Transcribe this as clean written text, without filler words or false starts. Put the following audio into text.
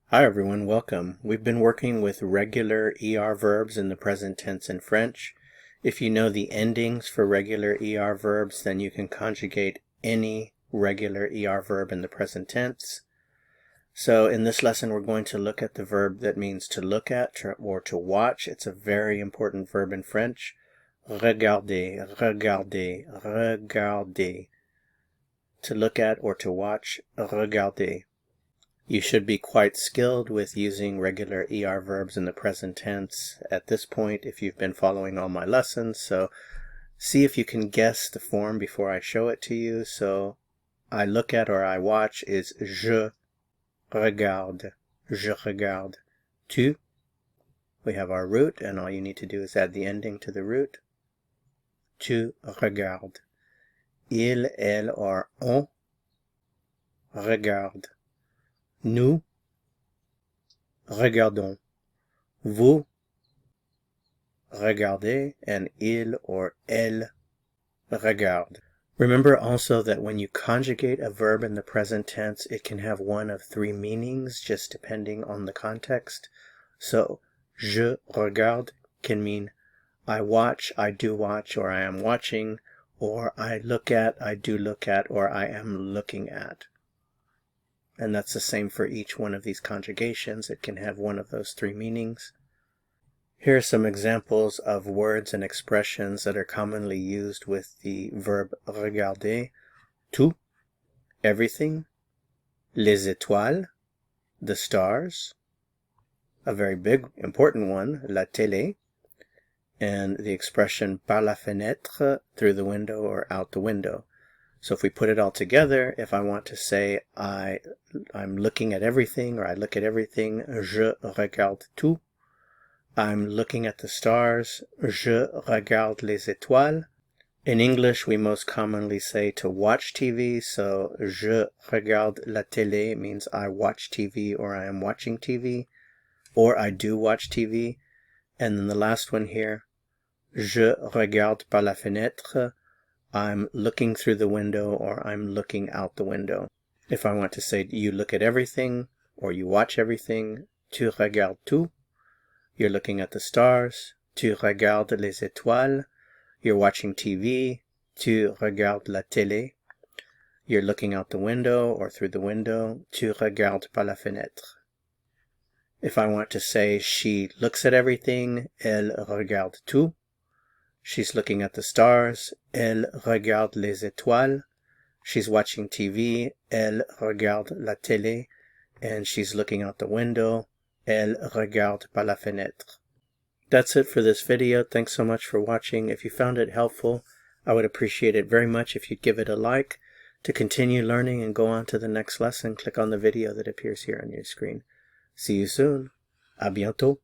Hi everyone, welcome. We've been working with regular ER verbs in the present tense in French. If you know the endings for regular ER verbs, then you can conjugate any regular ER verb in the present tense. So in this lesson we're going to look at the verb that means to look at or to watch. It's a very important verb in French. Regarder, regarder, regarder. To look at or to watch, regarder. You should be quite skilled with using regular ER verbs in the present tense at this point if you've been following all my lessons. So see if you can guess the form before I show it to you. So I look at or I watch is je regarde, je regarde. Tu, we have our root and all you need to do is add the ending to the root. Tu regardes. Il, elle, or on regarde. Nous regardons. Vous regardez, and il or elle regarde. Remember also that when you conjugate a verb in the present tense, it can have one of three meanings, just depending on the context. So, je regarde can mean I watch, I do watch, or I am watching, or I look at, I do look at, or I am looking at. And that's the same for each one of these conjugations. It can have one of those three meanings. Here are some examples of words and expressions that are commonly used with the verb regarder. Tout, everything. Les étoiles, the stars. A very big, important one, la télé. And the expression par la fenêtre, through the window or out the window. So if we put it all together, if I want to say I'm looking at everything, or I look at everything, je regarde tout. I'm looking at the stars, je regarde les étoiles. In English, we most commonly say to watch TV, so je regarde la télé means I watch TV or I am watching TV, or I do watch TV. And then the last one here, je regarde par la fenêtre, I'm looking through the window or I'm looking out the window. If I want to say you look at everything or you watch everything, tu regardes tout. You're looking at the stars, tu regardes les étoiles. You're watching TV, tu regardes la télé. You're looking out the window or through the window, tu regardes par la fenêtre. If I want to say she looks at everything, elle regarde tout. She's looking at the stars, elle regarde les étoiles. She's watching TV, elle regarde la télé. And she's looking out the window, elle regarde par la fenêtre. That's it for this video. Thanks so much for watching. If you found it helpful, I would appreciate it very much if you'd give it a like. To continue learning and go on to the next lesson, click on the video that appears here on your screen. See you soon. À bientôt.